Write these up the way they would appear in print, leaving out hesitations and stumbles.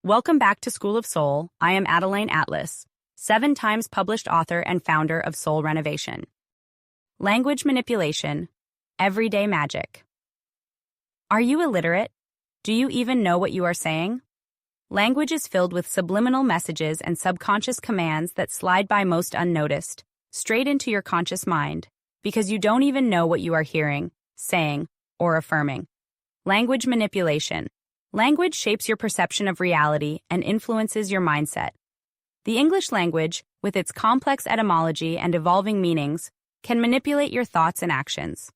Welcome back to School of Soul. I am Adeline Atlas, 7 times published author and founder of Soul Renovation. Language manipulation, everyday magic. Are you illiterate? Do you even know what you are saying? Language is filled with subliminal messages and subconscious commands that slide by most unnoticed, straight into your conscious mind, because you don't even know what you are hearing, saying, or affirming. Language manipulation. Language shapes your perception of reality and influences your mindset. The English language, with its complex etymology and evolving meanings, can manipulate your thoughts and actions.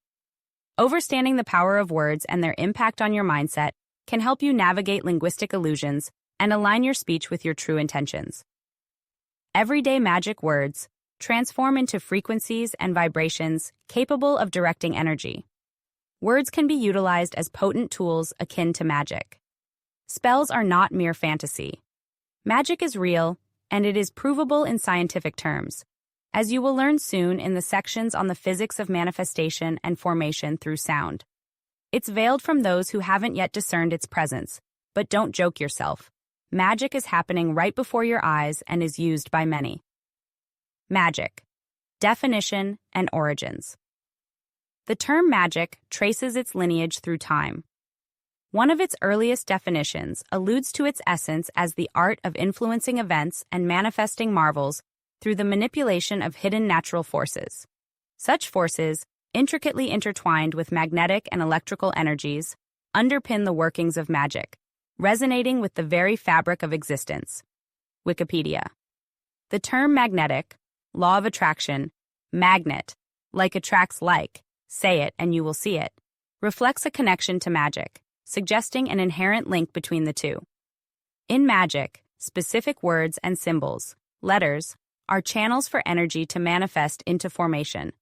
Understanding the power of words and their impact on your mindset can help you navigate linguistic illusions and align your speech with your true intentions. Everyday magic words transform into frequencies and vibrations capable of directing energy. Words can be utilized as potent tools akin to magic. Spells are not mere fantasy. Magic is real, and it is provable in scientific terms, as you will learn soon in the sections on the physics of manifestation and formation through sound. It's veiled from those who haven't yet discerned its presence, but don't joke yourself. Magic is happening right before your eyes and is used by many. Magic. Definition and origins. The term magic traces its lineage through time. One of its earliest definitions alludes to its essence as the art of influencing events and manifesting marvels through the manipulation of hidden natural forces. Such forces, intricately intertwined with magnetic and electrical energies, underpin the workings of magic, resonating with the very fabric of existence. Wikipedia. The term magnetic, law of attraction, magnet, like attracts like, say it and you will see it, reflects a connection to magic, suggesting an inherent link between the two. In magic, specific words and symbols, letters, are channels for energy to manifest into formation.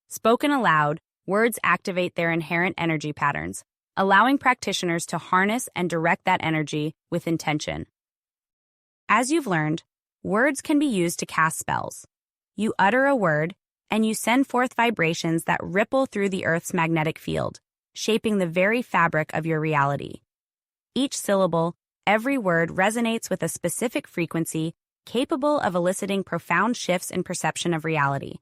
Spoken aloud, words activate their inherent energy patterns, allowing practitioners to harness and direct that energy with intention. As you've learned, words can be used to cast spells. You utter a word, and you send forth vibrations that ripple through the Earth's magnetic field, shaping the very fabric of your reality. Each syllable, every word resonates with a specific frequency capable of eliciting profound shifts in perception of reality.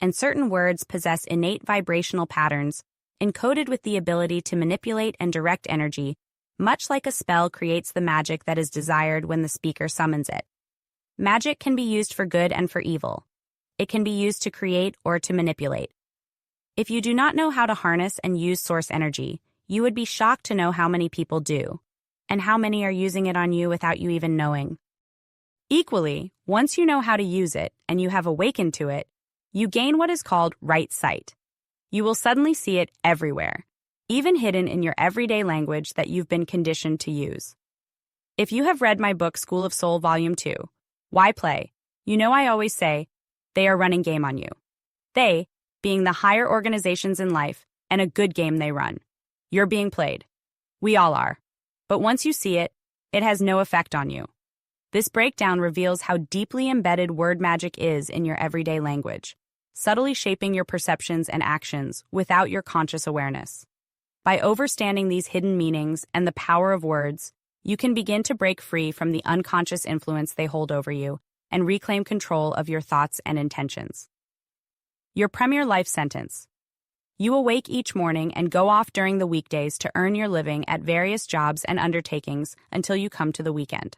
And certain words possess innate vibrational patterns, encoded with the ability to manipulate and direct energy, much like a spell creates the magic that is desired when the speaker summons it. Magic can be used for good and for evil. It can be used to create or to manipulate. If you do not know how to harness and use source energy, you would be shocked to know how many people do, and how many are using it on you without you even knowing. Equally, once you know how to use it and you have awakened to it, you gain what is called right sight. You will suddenly see it everywhere, even hidden in your everyday language that you've been conditioned to use. If you have read my book School of Soul Volume 2, Why Play? You know I always say, they are running game on you. They, being the higher organizations in life, and a good game they run. You're being played. We all are. But once you see it, it has no effect on you. This breakdown reveals how deeply embedded word magic is in your everyday language, subtly shaping your perceptions and actions without your conscious awareness. By understanding these hidden meanings and the power of words, you can begin to break free from the unconscious influence they hold over you and reclaim control of your thoughts and intentions. Your premier life sentence. You awake each morning and go off during the weekdays to earn your living at various jobs and undertakings until you come to the weekend.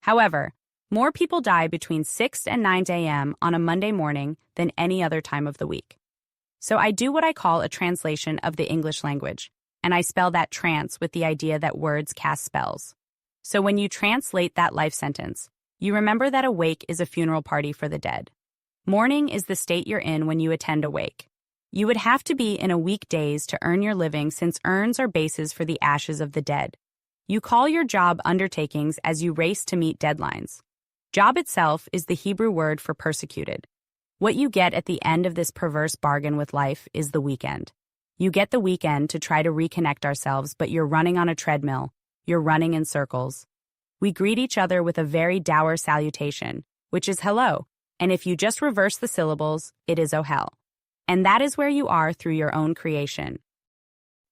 However, more people die between 6 and 9 a.m. on a Monday morning than any other time of the week. So I do what I call a translation of the English language, and I spell that trance with the idea that words cast spells. So when you translate that life sentence, you remember that a wake is a funeral party for the dead. Morning is the state you're in when you attend a wake. You would have to be in a weekdays to earn your living since urns are bases for the ashes of the dead. You call your job undertakings as you race to meet deadlines. Job itself is the Hebrew word for persecuted. What you get at the end of this perverse bargain with life is the weekend. You get the weekend to try to reconnect ourselves, but you're running on a treadmill. You're running in circles. We greet each other with a very dour salutation, which is hello, and if you just reverse the syllables, it is oh hell. And that is where you are through your own creation.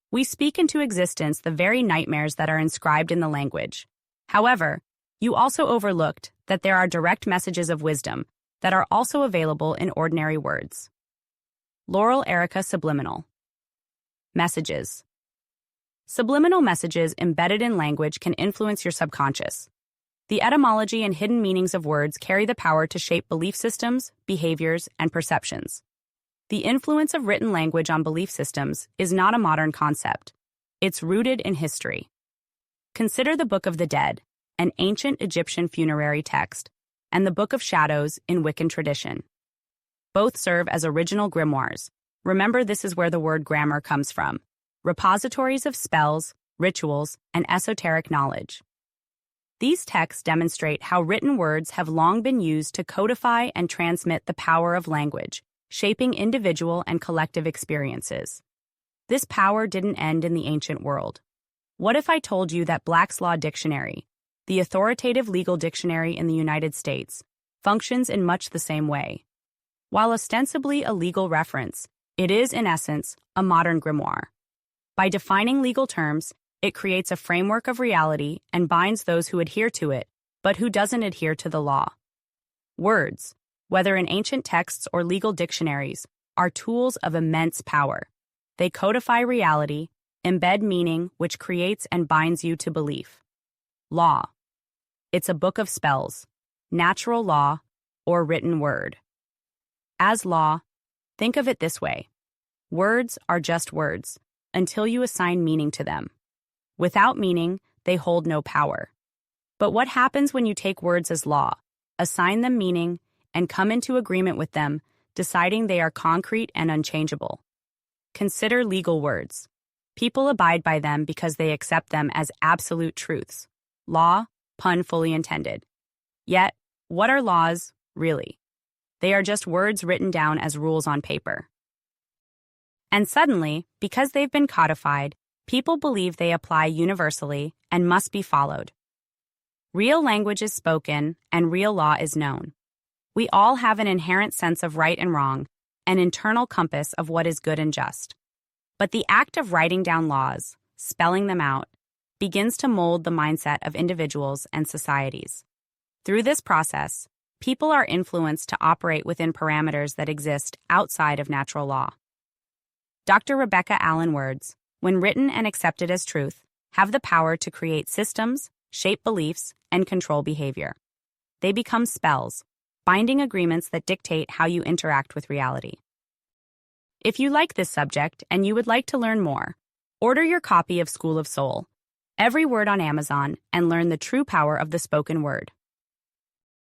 We speak into existence the very nightmares that are inscribed in the language. However, You also overlooked that there are direct messages of wisdom that are also available in ordinary words. Laurel Erica Subliminal Messages. Subliminal messages embedded in language can influence your subconscious. The etymology and hidden meanings of words carry the power to shape belief systems, behaviors, and perceptions. The influence of written language on belief systems is not a modern concept. It's rooted in history. Consider the Book of the Dead, an ancient Egyptian funerary text, and the Book of Shadows in Wiccan tradition. Both serve as original grimoires. Remember, this is where the word grammar comes from. Repositories of spells, rituals, and esoteric knowledge. These texts demonstrate how written words have long been used to codify and transmit the power of language, shaping individual and collective experiences. This power didn't end in the ancient world. What if I told you that Black's Law Dictionary, the authoritative legal dictionary in the United States, functions in much the same way? While ostensibly a legal reference, it is, in essence, a modern grimoire. By defining legal terms, it creates a framework of reality and binds those who adhere to it, but who doesn't adhere to the law. Words, whether in ancient texts or legal dictionaries, are tools of immense power. They codify reality, embed meaning, which creates and binds you to belief. Law. It's a book of spells, natural law, or written word. As law, think of it this way. Words are just words, until you assign meaning to them. Without meaning, they hold no power. But what happens when you take words as law, assign them meaning, and come into agreement with them, deciding they are concrete and unchangeable? Consider legal words. People abide by them because they accept them as absolute truths. Law, pun fully intended. Yet, what are laws, really? They are just words written down as rules on paper. And suddenly, because they've been codified, people believe they apply universally and must be followed. Real language is spoken, and real law is known. We all have an inherent sense of right and wrong, an internal compass of what is good and just. But the act of writing down laws, spelling them out, begins to mold the mindset of individuals and societies. Through this process, people are influenced to operate within parameters that exist outside of natural law. Dr. Rebecca Allen words, when written and accepted as truth, have the power to create systems, shape beliefs, and control behavior. They become spells, binding agreements that dictate how you interact with reality. If you like this subject and you would like to learn more, order your copy of School of Soul, Every Word on Amazon, and learn the true power of the spoken word.